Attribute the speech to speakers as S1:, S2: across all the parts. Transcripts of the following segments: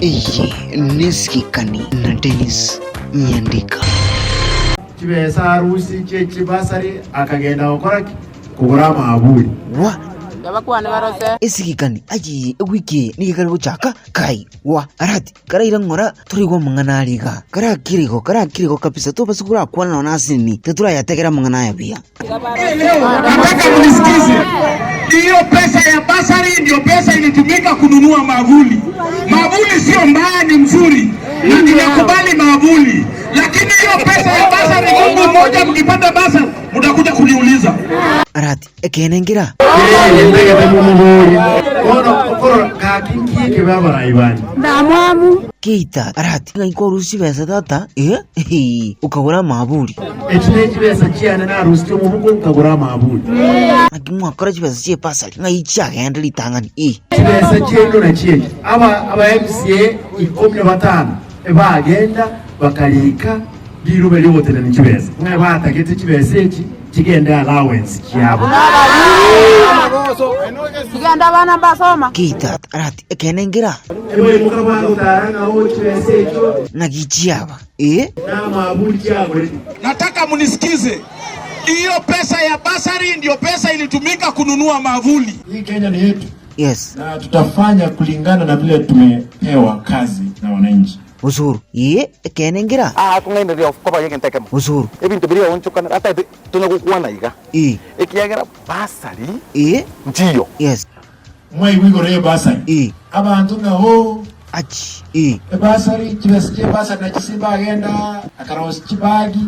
S1: Iyi nisikikani na Dennis Nyandika.
S2: Kibesa harusi cye kibasari akagenda gukora kugura amaburi.
S1: Wa yabakwana barose isikikani aji wiki nigikari guchaka kai wa arati karaira ngora turigwa mungana aliga karakiriko kabisa to basukura kwana na asini tetura yategera mungana ya bia.
S2: Nataka mnisikize. Hiyo pesa ya basari ndio pesa ilitumika kununua mavuli. Mavuli sio mbaya, ni mzuri na ninakubali mavuli, lakini hiyo pesa ya basari Mungu mmoja mkipata basari mtakuja kuniuliza.
S1: Arati ekenengira
S2: ndege temumuri ono kakingi kebabara ibani
S3: ndamwamu
S1: kita arati ngaiko rusi besa tata ukagura mavuli
S2: etine kibesa cyane na rusi cyo mubugo ukagura mavuli
S1: akimwa kora kibesa cye pasali ngaicha genda litangani
S2: kibesa cyendo na cyeke aba MCA 15 bagenda bakalika birube liwotera ni kibesa mwe batagete kibesa eki kigenda allowance kyabo
S3: kigenda bana basoma
S1: kita arati ekenengira
S2: ewe mukabana utaranga ho kibesa ekyo
S1: nagichiaba
S2: na mabuli kyabo. Nataka munisikize, hiyo pesa ya basari ndio pesa ilitumika kununua mavuli. Hii Kenya ni yetu.
S1: Yes.
S2: Na tutafanya kulingana na vile tumepewa kazi na wananchi.
S1: Usuru ekenengira
S4: kungaina ndio kopa yake ntekemo
S1: usuru
S4: ebintu biri onchukana ata tunakukuana iga ekiagera basari ntiyo.
S1: Yes.
S2: Mwai wigore basari abantu naho
S1: achi
S2: basari kibasikie basari na kisimba agenda akarosi kibagi.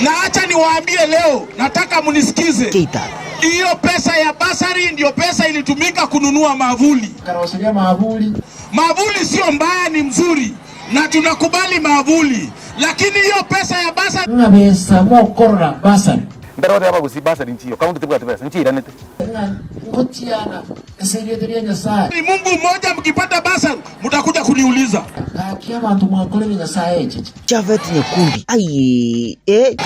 S2: Na acha niwaambie leo, nataka munisikize.
S1: Kita
S2: hiyo pesa ya basari ndio pesa ilitumika kununua mavuli. Akarosi ya mavuli sio mbaya, ni mzuri na tunakubali mavuli, lakini hiyo pesa ya basari ngabesa mokora basari
S4: ndarode aba gusi basari ntiyo kaunti tibwa tibesa ntira nete
S2: ngotiana eseriye nyasaye ni Mungu mmoja mkipata basari mtakuja kuniuliza kia bantu mwakole nyasaye echi
S1: chavet nyekundi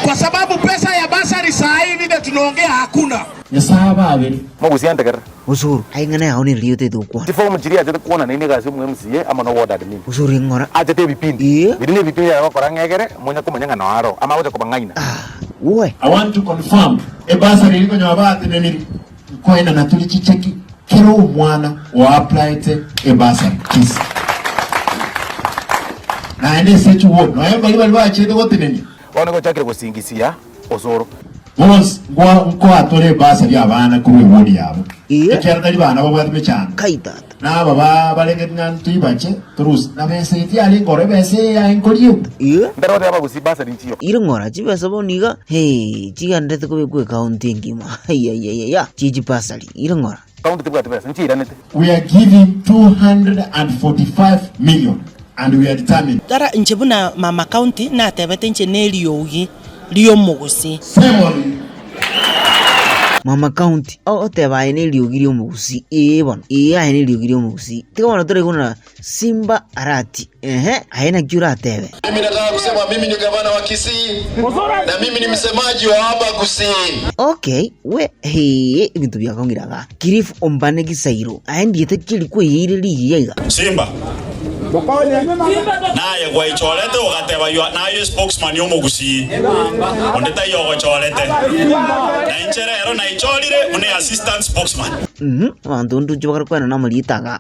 S2: kwa sababu pesa ya basari saa hivi ndio tunaongea hakuna nyasaye babiri
S4: mogusi antegera
S1: usuru aingana yao ni liyote tukwa
S4: tifo mjiri aje kuona nini gazi mu MCA ama no ward admin
S1: usuru ngora
S4: aje te bipindi bidine bipindi ya bakora ngegere munya kumanya na waro ama wote kubangaina
S1: uwe
S2: I want to confirm basari iliko nyabate neniri koina na tulichicheki kero mwana wa applied basari kisi na ende sechu wo no yamba bali bachede wote neni
S4: wana ko chakire kusingisia osoro
S2: Mons ngo atore basari abana kuri wodi yabo ekera dali bana babwatime cyane
S1: kaita
S2: na baba balengena ntibache turus na bese yali ngore bese ya enkoliyo
S4: ndarode aba gusi basari ntiyo
S1: irongora chibesa boniga chigandete ko county ngima ya chiji basari irongora
S4: county tibwa tibesa ntira nete.
S2: We are giving 245 million and we are determined
S5: dara nchebuna mama county na tebete nche neliyogi liyo mugusi
S1: mama county oteba ene liyogi liyo mugusi bono ene liyogi liyo mugusi tikabona tore kuna Simba Arati haina kyura tebe.
S6: Mimi nataka kusema mimi ni gavana wa Kisii na mimi ni msemaji wa hapa Kisii.
S1: Okay, we ibintu byakongiraga Kirifu Ombane Gisairo aendi yetekiri kwe yireli yiga
S7: Simba naye kwa icholete ugateba yo naye spokesman yo mugusi ondeta yo kwa cholete na incherero na icholire mune assistant spokesman
S1: abantu ndujubakara kwana namalitaga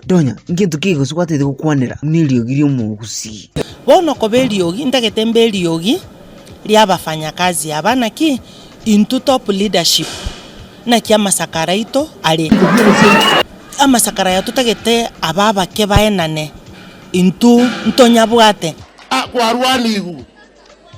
S1: donya ngintu kigo sukwatete kukwanira niliyogi mugusi
S5: bono kobeliogi ndaketembeliogi lyabafanya kazi abana ki into top leadership na kia masakara ito ale amasakara ya tutagete ababa ke baenane into ntonya bwate
S6: kwa rwanigu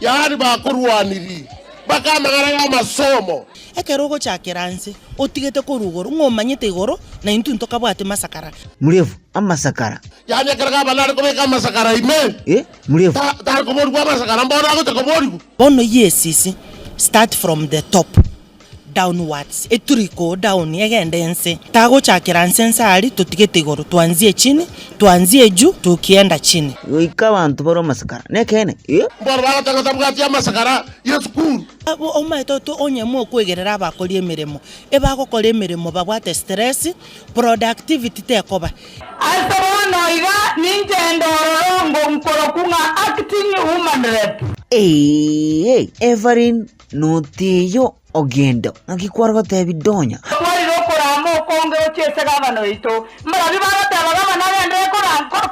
S6: yari bakurwaniri bakamagara ya masomo
S5: ekerogo chakiranse otigete korugoro ngomanyete igoro na into ntoka bwate masakara
S1: murevu amasakara
S6: yani karaga balari kubeka masakara ime
S1: murevu
S6: tar komori kwa masakara mbona agote komori
S5: bono yesisi start from the top downwards eturiko down yegendense tago chakiranse nsari tutigete igoro tuanzie chini tuanzie juu tukienda chini
S1: ika bantu baro masakara nekene
S6: mbona bagatanga tabwati ya masakara yesukuru
S5: oma etoto onyemo kwegerera abakori emiremo ebagokora emiremo babwate stress productivity tekoba
S3: altono Noiga ninjendo rongo mkoro kunga acting woman rep.
S1: Everin Notiyo Ogendo. Nakikwargo tebi donya.
S3: Wali rokora mo konge ochese gavana ito. Mara bibaga taba gavana ende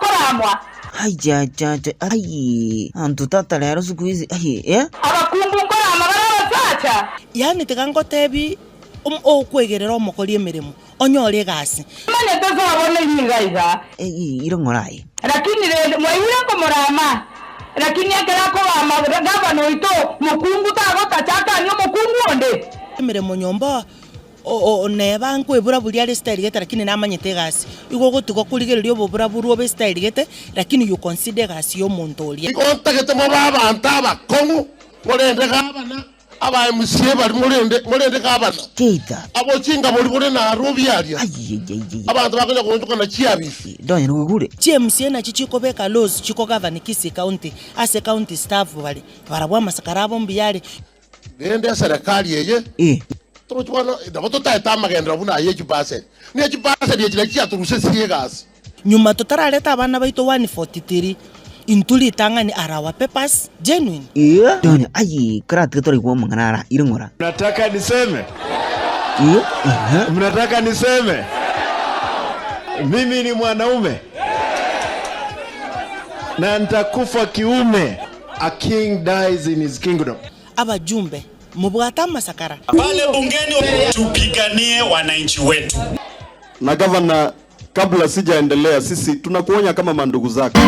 S3: koramwa.
S1: Ai, antutata lero siku hizi.
S3: Abakungu korama barabasacha.
S5: Yani tigango tebi okwegerera omokori emirimo onyore gasi.
S3: Mane tozo abone nyigaiga.
S1: Irongorai.
S3: Lakini mwaira komorama. Lakini akera ko gavana ito mukungu tago tachaka nyo mukungu onde.
S5: Emirimo nyomba neba nkwebura buri ari style gete lakini namanyete gasi igo gotugo kurigererio bobura buru obe style gete lakini you consider gasi yo muntu ori
S8: ikonta gete mo baba ntaba kongu morende gabana aba MC bari morende gabana
S1: Keita
S8: abochinga buri na rubiaria abantu bakonya kuntuka na chiabisi
S1: donya nugure
S5: MC na chichiko beka laws chiko governor Kisii county ase county staff bari barabwa masakarabo mbiyari
S8: nende serikali yeye Trochwana ndaboto taita magendera buna yechi base. Ni yechi base ye chira turuse siegas.
S5: Nyuma totaraleta abana baito 143 intuli tangani arawa papers genuine.
S1: Donya karate tori kwa manganara irungora.
S9: Mnataka niseme? Mnataka niseme? Mimi ni mwanaume. Na nitakufa kiume. A king dies in his kingdom.
S5: Abajumbe mubwata masakara
S7: pale bungeni tupiganie wananchi wetu.
S9: Na gavana, kabla sijaendelea, sisi tunakuonya kama mandugu zako.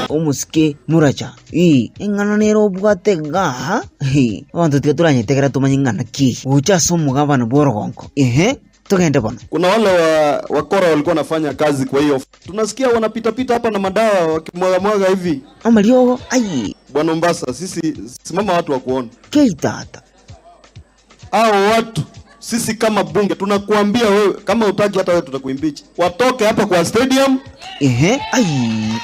S1: Omuske muracha engana nero bwate ga abantu tikaturanye tumanyingana ki ucha somu gavana borogonko tugende bwana.
S9: Kuna wale wakora walikuwa wanafanya kazi, kwa hiyo tunasikia wanapita hapa na madawa wakimwaga hivi.
S1: Amaliogo
S9: Bwana Mombasa, sisi simama watu wa kuona.
S1: Keitata.
S9: Hao watu sisi kama bunge tunakuambia wewe kama utaki hata wewe tutakuimpeach. Watoke hapa kwa stadium.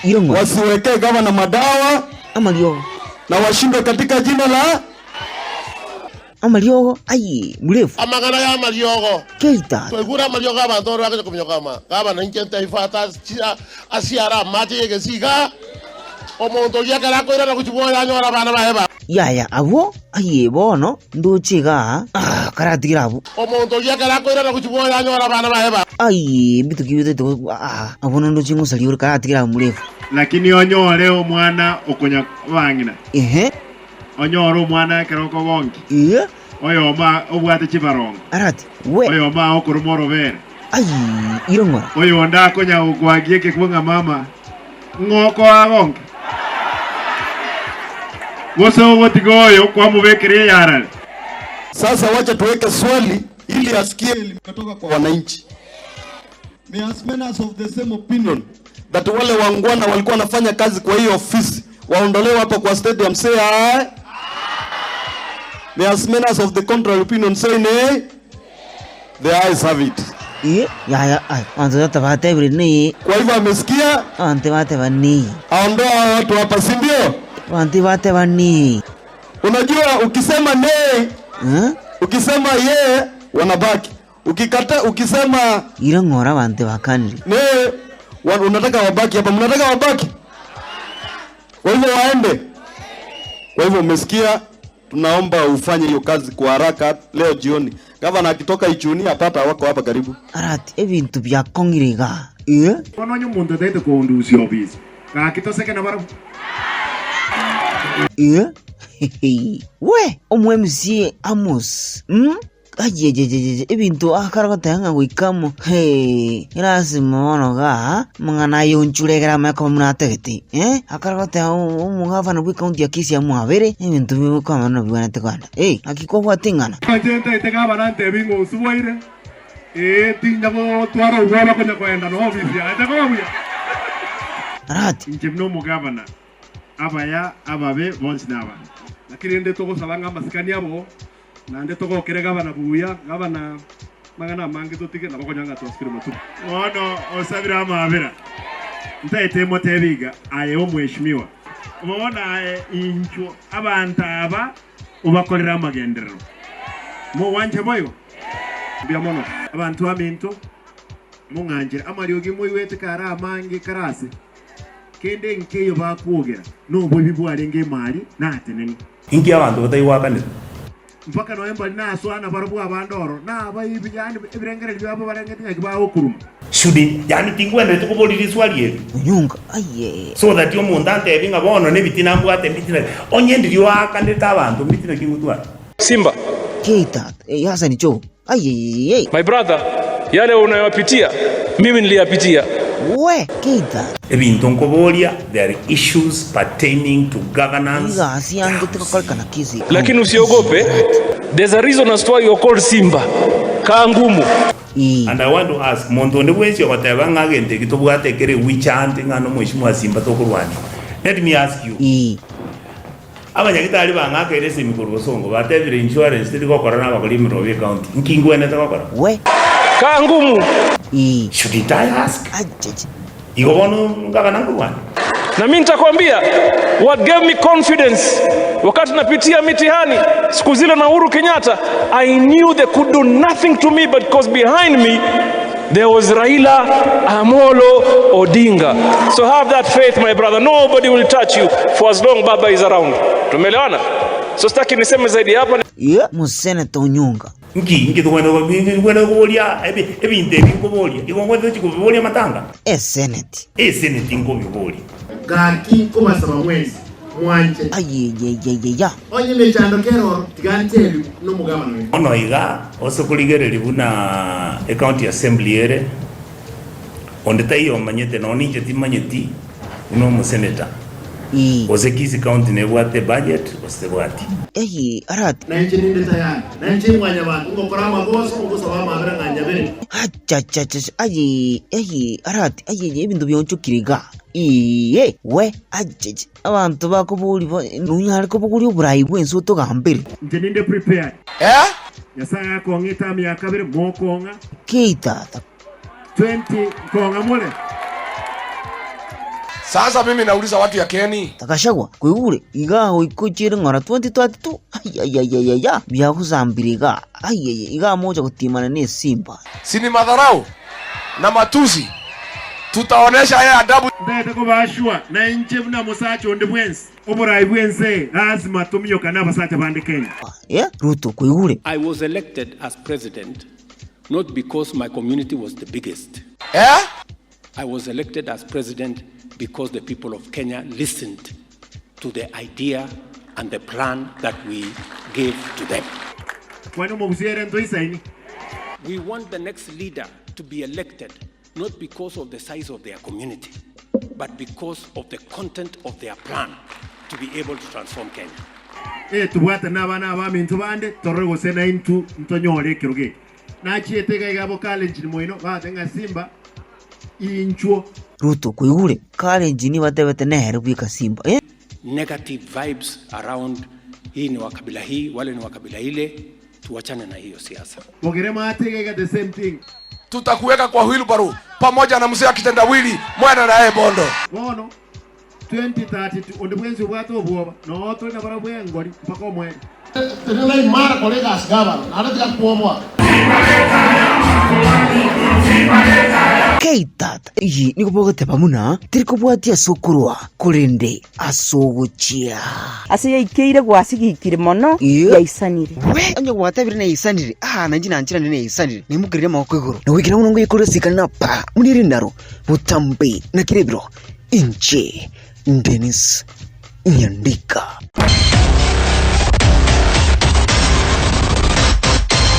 S1: Irongo.
S9: Wasiwekee gavana madawa.
S1: Amaliogo.
S9: Na washinde katika jina la
S1: Amaliogo mrefu
S8: amagana ya Amaliogo
S1: Keita
S8: twegura Amaliogo abantu bakaje kumyokama gabana nkenta ifata asiara mate yegesiga omuntu yakara ko ira kuchiboya nyora bana baheba
S1: yaya abo bono ndochiga karatigira abo
S8: omuntu yakara ko ira kuchiboya nyora bana baheba
S1: bitu kibite to abo ndochingo saliura karatigira mrefu
S9: lakini onyore omwana okonya bangina onyoro mwana keroko bonki oyo ma obwate chibarongo
S1: arati we
S9: oyo ma okurumoro bere
S1: irongora
S9: oyo nda konya ukwagie kekwanga mama ngoko agonke woso wotigoyo kwa mubekere yarale. Sasa wacha tuweke swali ili asikie limetoka kwa wananchi. May as members of the same opinion that wale wangwana walikuwa wanafanya kazi kwa hiyo ofisi waondolewe hapo kwa stadium, say aye. The members of the contrary opinion say nay. The ayes have it.
S1: Anzo tabate brini.
S9: Kwa hivyo amesikia
S1: ante bate bani.
S9: Aondoa watu hapa, si ndio?
S1: Ante bate bani.
S9: Unajua ukisema nay, ukisema ye wanabaki. Ukikata ukisema
S1: irongora bante bakani.
S9: Nay unataka wabaki hapa, mnataka wabaki. Kwa hivyo waende. Kwa hivyo umesikia, tunaomba ufanye hiyo kazi kwa haraka leo jioni. Gavana akitoka Ichuni apata wako hapa karibu.
S1: Arati ebintu bya kongirega.
S9: Kono nyumuntu tete ko ndusi office. Ka kitoseke na barabu.
S1: We omwemsie Amos. Ebintu akaragotanga gwikamo irasima mono ga mangana yonchuregera mako munategeti akaragotanga umugavana gwi county ya Kisii amwabere ebintu bikoma no bibonete Rwanda akiko gwatingana
S9: kagente itegabana ntebingo usuboire tindabo twaro ubaba konya kwenda no office atakobuya
S1: arati
S9: njimno mugavana abaya ababe bonsi naba lakini ende togo sabanga masikani abo nande togo kere gavana buya gavana mangana mangi totige nabakonyanga twaskire mutu ono osabira amabira ntaite motebiga aye omweshimiwa ubona incho abantu aba ubakorera amagenderero
S10: Mo wanje moyo. Mbia mono. Abantu aminto. Munganjira amariogi moyiwete kara amange karase. Kende nkeyo bakwogera. No bwibibu alenge mali na ateneni.
S11: Inki abantu batayiwakanira.
S10: Mpaka noemba naswana barabu abandoro. Na abayibi yani ibirengere byabo barengetinga kibaho kuruma.
S11: Shudi yani tingwende tukuboliri swali yetu.
S1: Unyunga aye.
S11: So that yo mundante ebinga bono nebitina mbwate bitina. Onyendi wakanira abantu bitina kingutwa.
S12: Simba.
S1: Keita, yasa ni cho. Aye.
S12: My brother, yale unayopitia mimi niliyapitia.
S1: We, Keita.
S11: Ebintu nkobolia, there are issues pertaining to governance.
S12: Lakini usiogope. There's a reason as to why you're called Simba. Kangumu.
S11: And I want to ask, Montonde wensi wakataba ngagente kitobwate kere wichante ngano mheshimiwa Simba tokurwani. Let me ask you. Abanyagitali bangaka erese mikoro songo batebire insurance tiri gokora na bakoli Mrobe County. Nkingwe neta gokora.
S1: We.
S12: Kangumu.
S11: Should I ask? Igobono ngaka nanguwani.
S12: Na mimi nitakwambia what gave me confidence wakati napitia mitihani siku zile na Uhuru Kenyatta. I knew they could do nothing to me but because behind me there was Raila Amolo Odinga. So have that faith, my brother. Nobody will touch you for as long Baba is around. Tumeelewana? So sitaki niseme zaidi hapa.
S1: Yeah, musene tonyunga.
S11: Nki tukwenda kubolia ebinte bikubolia. Igongwe chikubolia matanga.
S1: Senate.
S11: Senate ngobibolia.
S2: Gaki kubasaba mwezi mwanje.
S1: Aye.
S2: Onye mechando kero tiganteli no mugabano.
S11: Ono iga osokuligere libuna county assembly ere. Ondeta iyo manyete no ninje timanyeti uno mu senator. Osekizi county nebwate budget osebwati.
S1: Arati.
S2: Na nje ninde tayari. Na nje mwanya bantu ngokora magoso ngosaba mabera nganja bere.
S1: Acha. Arati. Ibintu byonchukiriga. We ajeje abantu bakubuli nunyari kubuguli uburayi bwenso togambere
S10: nje ninde prepared yasaya ko ngita mi yakabere mokonga
S1: Keita
S2: 20 konga mole. Sasa mimi nauliza watu ya Keni
S1: takashagwa kwegure igaho ikochire ngora 2022 ayayayaya byakuzambiriga iga moja kutimana ne Simba
S2: sini madharau na matusi tutaonesha haya adabu
S10: ndete ko bashwa na nje na musacho onde bwensi oburayi bwense lazima tumyoka nabasacha bande Kenya.
S1: Ruto kwegure
S12: I was elected as president not because my community was the biggest. I was elected as president because the people of Kenya listened to the idea and the plan that we gave to them. We want the next leader to be elected not because of the size of their community, but because of the content of their plan to be able to transform Kenya.
S10: Tuwata na bana bamintu bande torego sena intu ntonyore kiruge. Na chietega igabo college moino batenga Simba inchuo.
S1: Ruto kwegure college ni batebete neheru bika Simba.
S12: Negative vibes around hii ni wakabila hii wale ni wakabila ile, tuachane na hiyo siasa.
S10: Mogerema atega the same thing.
S2: Tutakuweka kwa wheelbarrow pamoja na mzee akitendawili mwana na yeye bondo.
S10: Bono 2032 onde bwenzi bwato obwoba no to na bara bwengori mpaka omwe.
S2: Tele mara kolega asgaba anatika kuomwa.
S1: Keita niko bogote pamuna tiriko bwatia sokurwa kurinde asogochia
S13: asiye ikeire gwasigikire mono yaisanire
S1: we anye gwatabire na yaisanire nanjina nchira ne yaisanire nimugirire mako iguru no wikira munongo ikuru sikana pa muniri naro butambe na kirebro inche Dennis Nyandika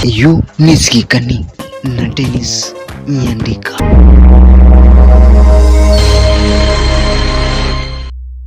S1: yu nisikikani na Dennis Nyandika.